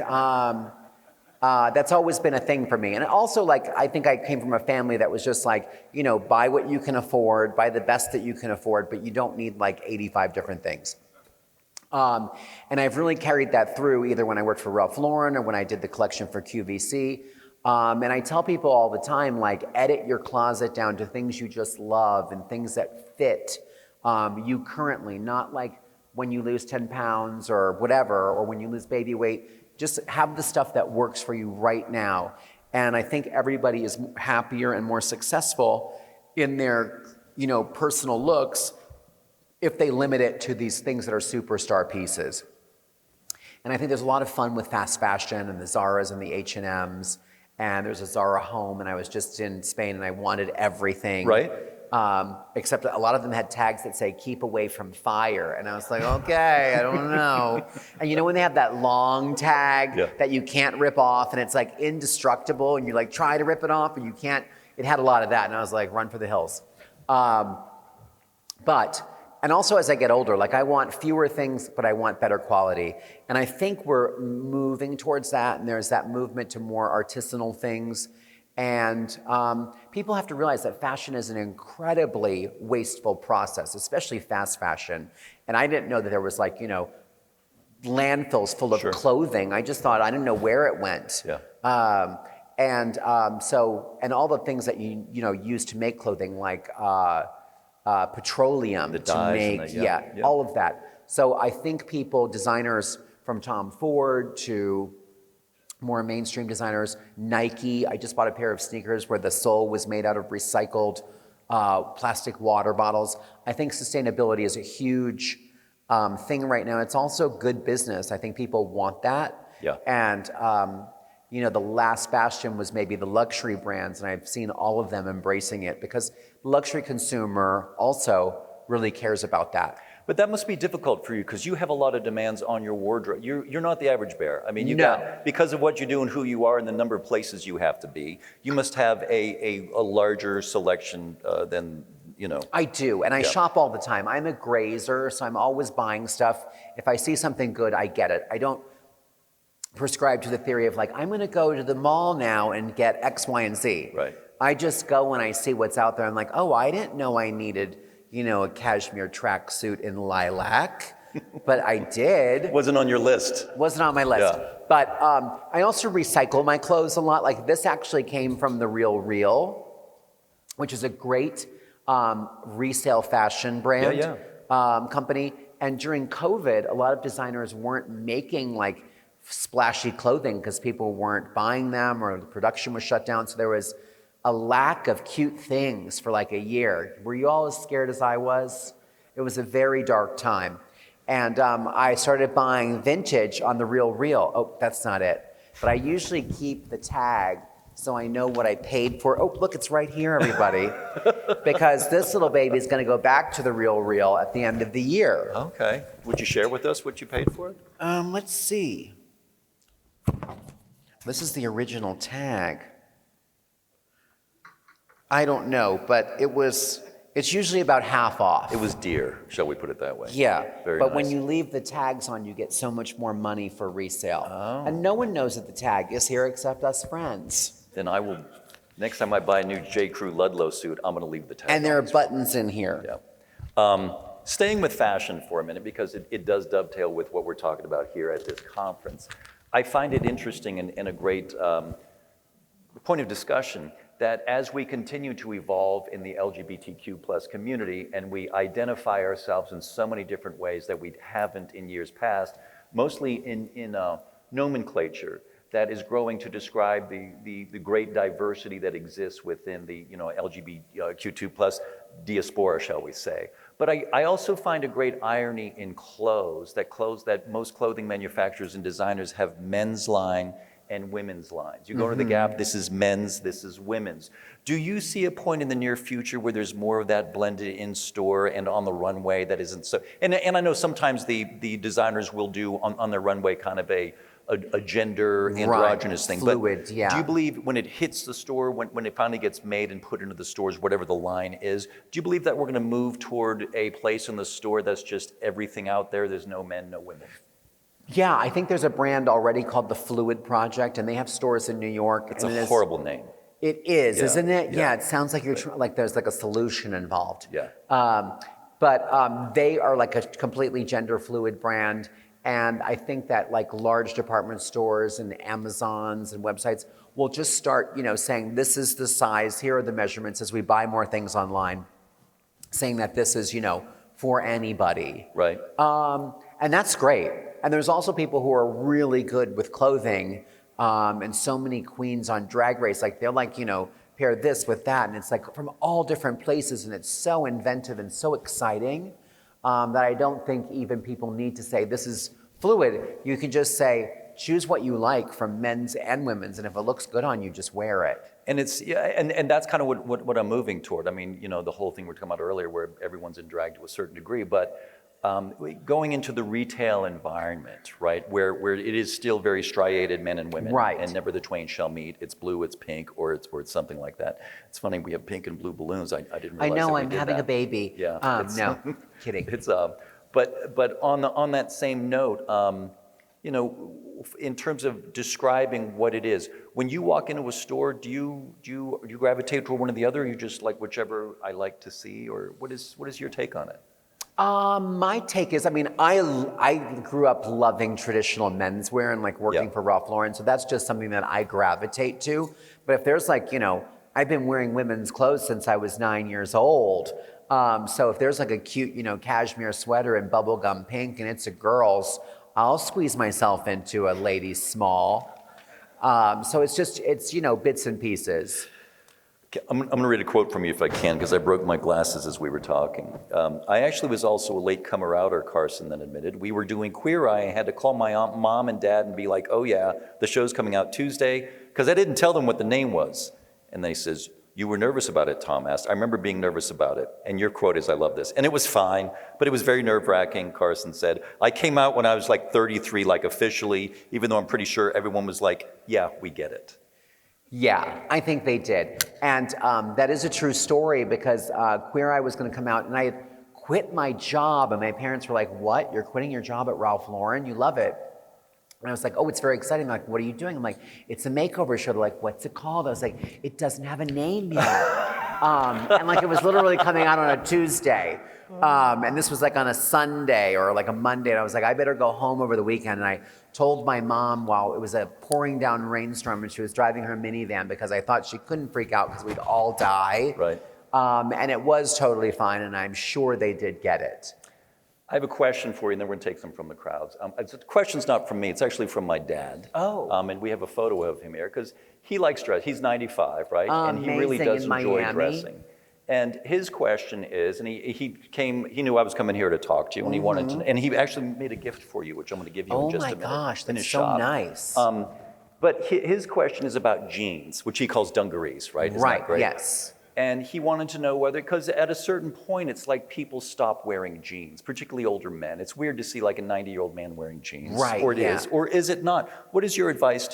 that's always been a thing for me. And also, I think I came from a family that was just like, buy what you can afford, buy the best that you can afford, but you don't need like 85 different things. And I've really carried that through either when I worked for Ralph Lauren or when I did the collection for QVC. And I tell people all the time, edit your closet down to things you just love and things that fit you currently, not like when you lose 10 pounds or whatever, or when you lose baby weight. Just have the stuff that works for you right now. And I think everybody is happier and more successful in their, personal looks if they limit it to these things that are superstar pieces. And I think there's a lot of fun with fast fashion and the Zaras and the H&Ms. And there's a Zara home, and I was just in Spain and I wanted everything. Right. Except a lot of them had tags that say, keep away from fire. And I was like, okay, I don't know. And when they have that long tag that you can't rip off and it's like indestructible and you try to rip it off and you can't, it had a lot of that. And I was like, run for the hills. And also as I get older, I want fewer things, but I want better quality. And I think we're moving towards that, and there's that movement to more artisanal things. And people have to realize that fashion is an incredibly wasteful process, especially fast fashion. And I didn't know that there was landfills full of clothing. I just thought, I didn't know where it went. Yeah. And all the things that you use to make clothing, like petroleum to make, all of that. So I think designers from Tom Ford to more mainstream designers, Nike. I just bought a pair of sneakers where the sole was made out of recycled plastic water bottles. I think sustainability is a huge thing right now. It's also good business. I think people want that. Yeah. And the last bastion was maybe the luxury brands, and I've seen all of them embracing it because the luxury consumer also really cares about that. But that must be difficult for you because you have a lot of demands on your wardrobe. You're not the average bear. I mean, because of what you do and who you are and the number of places you have to be, you must have a larger selection than, I do, and I shop all the time. I'm a grazer, so I'm always buying stuff. If I see something good, I get it. I don't prescribe to the theory of I'm going to go to the mall now and get X, Y, and Z. Right. I just go when I see what's out there. I'm like, oh, I didn't know I needed, a cashmere tracksuit in lilac. but I did. Wasn't on your list. Wasn't on my list. Yeah. But I also recycle my clothes a lot. Like this actually came from The Real Real, which is a great resale fashion brand company. And during COVID, a lot of designers weren't making like splashy clothing because people weren't buying them or the production was shut down. So there was a lack of cute things for like a year. Were you all as scared as I was? It was a very dark time. And I started buying vintage on The Real Real. Oh, that's not it. But I usually keep the tag so I know what I paid for. Oh, look, it's right here, everybody. Because this little baby is going to go back to The Real Real at the end of the year. Okay. Would you share with us what you paid for it? Let's see. This is the original tag. I don't know, but it's usually about half off. It was dear, shall we put it that way? Yeah, Very but nice. when you leave the tags on, you get so much more money for resale. Oh. And no one knows that the tag is here except us friends. Then I will, next time I buy a new J. Crew Ludlow suit, I'm going to leave the tag And there on. are buttons in here. Yeah. Staying with fashion for a minute, because it does dovetail with what we're talking about here at this conference. I find it interesting and a great point of discussion that as we continue to evolve in the LGBTQ plus community and we identify ourselves in so many different ways that we haven't in years past, mostly in nomenclature that is growing to describe the great diversity that exists within the LGBTQ plus diaspora, shall we say. But I also find a great irony in clothes that most clothing manufacturers and designers have men's line and women's lines. You go to the Gap, this is men's, this is women's. Do you see a point in the near future where there's more of that blended in store and on the runway that isn't so? And I know sometimes the designers will do on their runway kind of a gender androgynous thing. Fluid, but yeah. do you believe when it hits the store, when it finally gets made and put into the stores, whatever the line is, do you believe that we're going to move toward a place in the store that's just everything out there? There's no men, no women. Yeah, I think there's a brand already called the Fluid Project, and they have stores in New York. It's a horrible name. It is, Yeah, isn't it? yeah. Yeah, it sounds like like there's like a solution involved. Yeah. But they are like a completely gender fluid brand. And I think that like large department stores and Amazons and websites will just start, saying this is the size, here are the measurements as we buy more things online, saying that this is, for anybody. Right. And that's great. And there's also people who are really good with clothing, and so many queens on Drag Race, like they're like, pair this with that, and it's like from all different places, and it's so inventive and so exciting that I don't think even people need to say this is fluid. You can just say, choose what you like from men's and women's, and if it looks good on you, just wear it. And it's and that's kind of what I'm moving toward. I mean, the whole thing we were talking about earlier, where everyone's in drag to a certain degree, but going into the retail environment, right, where it is still very striated men and women, right, and never the twain shall meet. It's blue, it's pink, or it's something like that. It's funny we have pink and blue balloons. I didn't realize. I know, that we I'm did having that. a baby. Yeah. No, kidding. It's but on that same note, in terms of describing what it is, when you walk into a store, do you gravitate toward one or the other? Or you just like whichever I like to see, or what is your take on it? My take is, I grew up loving traditional menswear and like working for Ralph Lauren, so that's just something that I gravitate to. But if there's like, I've been wearing women's clothes since I was 9 years old. So if there's like a cute, cashmere sweater in bubblegum pink and it's a girl's, I'll squeeze myself into a ladies small. So it's bits and pieces. I'm going to read a quote from you if I can, because I broke my glasses as we were talking. I actually was also a late comer outer, Carson then admitted. We were doing Queer Eye. I had to call my mom and dad and be like, oh yeah, the show's coming out Tuesday, because I didn't tell them what the name was. And they says, you were nervous about it, Tom asked. I remember being nervous about it. And your quote is, I love this. And it was fine, but it was very nerve-wracking, Carson said. I came out when I was like 33, like officially, even though I'm pretty sure everyone was like, yeah, we get it. Yeah, I think they did. And that is a true story because Queer Eye was going to come out and I had quit my job and my parents were like, what? You're quitting your job at Ralph Lauren? You love it. And I was like, oh, it's very exciting. They're like, what are you doing? I'm like, it's a makeover show. They're like, what's it called? I was like, it doesn't have a name yet. And like it was literally coming out on a Tuesday. And this was like on a Sunday or like a Monday. And I was like, I better go home over the weekend. And I told my mom while it was a pouring down rainstorm and she was driving her minivan because I thought she couldn't freak out because we'd all die. Right. And it was totally fine. And I'm sure they did get it. I have a question for you, and then we're going to take some from the crowds. The question's not from me. It's actually from my dad. Oh. And we have a photo of him here because he likes dress. He's 95, right? And he really Amazing does in enjoy Miami. dressing. And his question is, and he knew I was coming here to talk to you, and he wanted to, and he actually made a gift for you, which I'm going to give you in just a minute. Oh my gosh, in that's his so shop. nice. But his question is about jeans, which he calls dungarees, right? Isn't that great? Yes. And he wanted to know whether, because at a certain point, it's like people stop wearing jeans, particularly older men. It's weird to see like a 90-year-old man wearing jeans. Right, Or it yeah. is, or is it not? What is your advice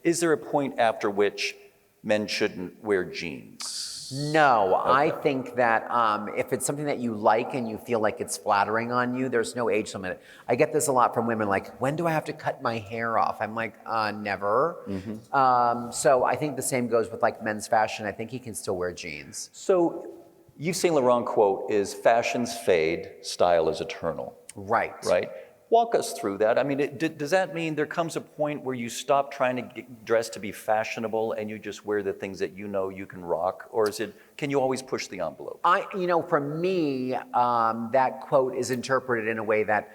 is there a point after which men shouldn't wear jeans? No, I think that if it's something that you like and you feel like it's flattering on you, there's no age limit. I get this a lot from women, like, when do I have to cut my hair off? I'm like, never. So I think the same goes with like men's fashion. I think he can still wear jeans. So Yves Saint Laurent quote is, fashions fade, style is eternal. Right. Right? Walk us through that. I mean, does that mean there comes a point where you stop trying to get dressed to be fashionable and you just wear the things that you know you can rock? Or can you always push the envelope? For me, that quote is interpreted in a way that,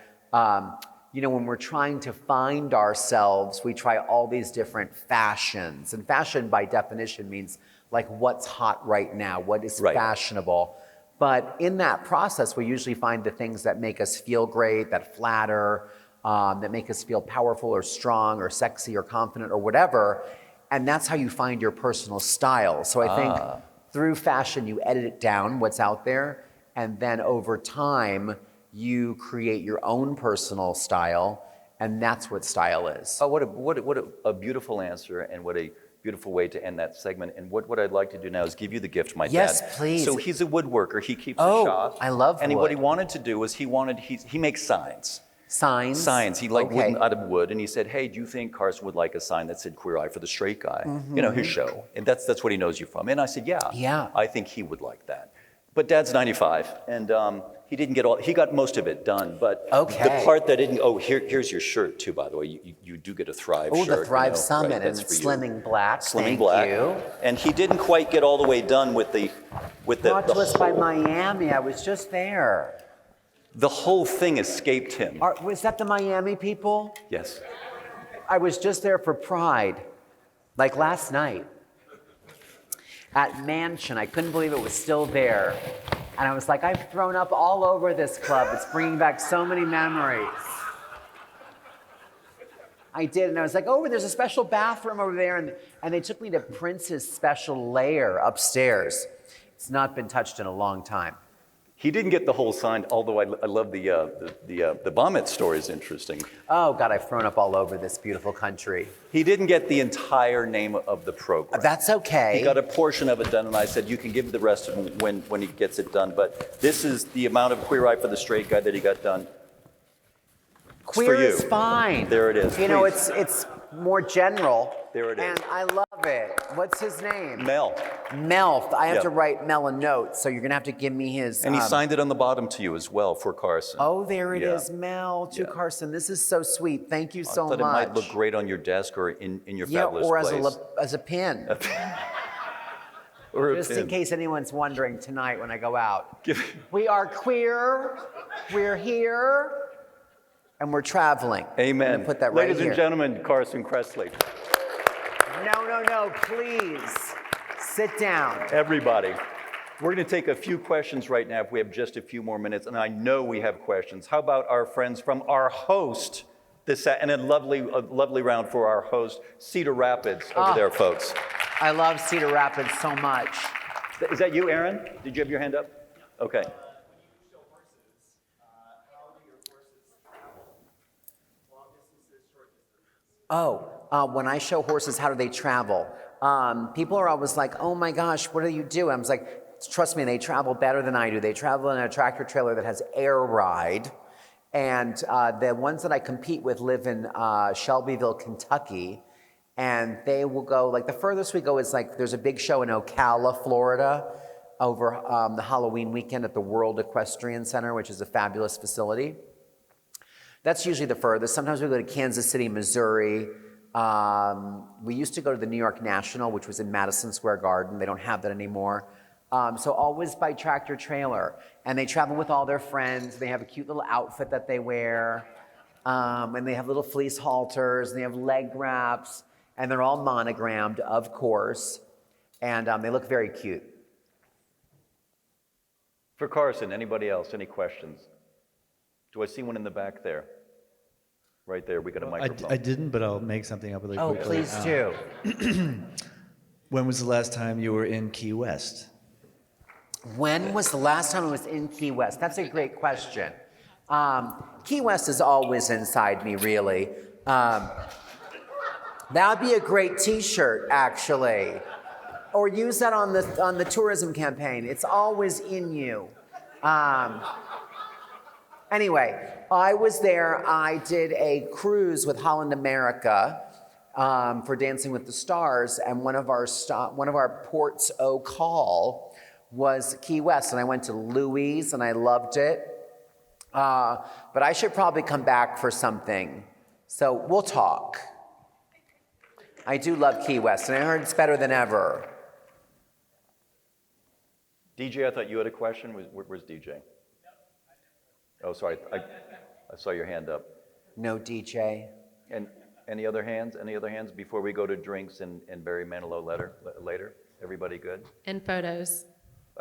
when we're trying to find ourselves, we try all these different fashions. And fashion, by definition, means like what's hot right now, what is fashionable. But in that process, we usually find the things that make us feel great, that flatter, that make us feel powerful or strong or sexy or confident or whatever. And that's how you find your personal style. So I think through fashion, you edit it down, what's out there. And then over time, you create your own personal style. And that's what style is. Oh, what a beautiful answer, and what a beautiful way to end that segment. And what I'd like to do now is give you the gift, my dad. Yes, please. So he's a woodworker. He keeps Oh, a shop. I love And wood. what he wanted to do was he makes signs. Signs? Signs. He liked Okay. wood out of wood. And he said, hey, do you think Carson would like a sign that said Queer Eye for the Straight Guy? His show. And that's what he knows you from. And I said, yeah. Yeah. I think he would like that. But Dad's 95, and he got most of it done, but Okay. the part that didn't, here's your shirt too, by the way. You do get a Thrive Oh, shirt. the Thrive Summit, right, and that's it's for you. slimming black. Slimming Thank black. you. And he didn't quite get all the way done with the Brought to us by Miami. I was just there. the whole thing escaped him. Was that the Miami people? Yes. I was just there for Pride, like last night. At Mansion, I couldn't believe it was still there. And I was like, I've thrown up all over this club. It's bringing back so many memories. I did, and I was like, oh, there's a special bathroom over there. And they took me to Prince's special lair upstairs. It's not been touched in a long time. He didn't get the whole sign, although I love the vomit story is interesting. Oh, God, I've thrown up all over this beautiful country. He didn't get the entire name of the program. That's okay. He got a portion of it done, and I said, you can give the rest of it when he gets it done. But this is the amount of Queer Eye for the Straight Guy that he got done. It's Queer for you. is fine. There it is. You know, Please. it's more general. There it is. And I love it. What's his name? Mel. Mel. I have Yeah. to write Mel a note, so you're going to have to give me his... And he signed it on the bottom to you as well for Carson. Oh, there it is, Yeah. Mel to Yeah. Carson. This is so sweet. Thank you so I thought much. it might look great on your desk or in your Yeah, fabulous or place. as a pin. Or a Just in pin. case anyone's wondering tonight when I go out. Give- We are queer. We're here. And we're traveling. I'm Amen. gonna put that right Ladies here. and gentlemen, Carson Kressley. No, please. Sit down. Everybody. We're going to take a few questions right now if we have just a few more minutes, and I know we have questions. How about our friends from our host, and a lovely round for our host, Cedar Rapids, over there, folks. I love Cedar Rapids so much. Is that you, Aaron? Did you have your hand up? Okay. When I show horses, how do they travel? People are always like, oh my gosh, what do you do? I was like, trust me, they travel better than I do. They travel in a tractor trailer that has air ride. And the ones that I compete with live in Shelbyville, Kentucky. And they will go, like the furthest we go is like, there's a big show in Ocala, Florida. over the Halloween weekend at the World Equestrian Center, which is a fabulous facility. That's usually the furthest. Sometimes we go to Kansas City, Missouri. We used to go to the New York National, which was in Madison Square Garden. They don't have that anymore. So always by tractor trailer. And they travel with all their friends. They have a cute little outfit that they wear. And they have little fleece halters, and they have leg wraps, and they're all monogrammed, of course. And they look very cute. For Carson, anybody else? Any questions? Do I see one in the back there? Right there, we got a microphone. I didn't, but I'll make something up really Oh, quickly. please do. When was the last time you were in Key West? When was the last time I was in Key West? That's a great question. Key West is always inside me, really. That would be a great T-shirt, actually. Or use that on the tourism campaign. It's always in you. Anyway, I was there. I did a cruise with Holland America for Dancing with the Stars, and one of our ports o' call was Key West, and I went to Louis, and I loved it. But I should probably come back for something, so we'll talk. I do love Key West, and I heard it's better than ever. DJ, I thought you had a question. Where's DJ? Oh, sorry. I saw your hand up. No DJ. And any other hands? Any other hands before we go to drinks and Barry Manilow later? Everybody good? And photos.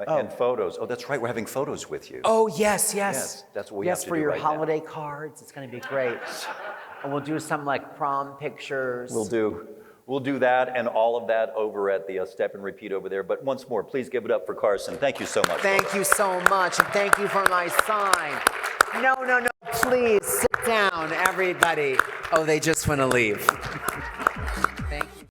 And photos. Oh, that's right. We're having photos with you. Oh, yes. Yes, that's what we have to for do your right now. holiday cards. It's going to be great. And we'll do some like prom pictures. We'll do that and all of that over at the Step and Repeat over there. But once more, please give it up for Carson. Thank you so much. Thank you so much, and thank you for my sign. No, please sit down, everybody. Oh, they just want to leave.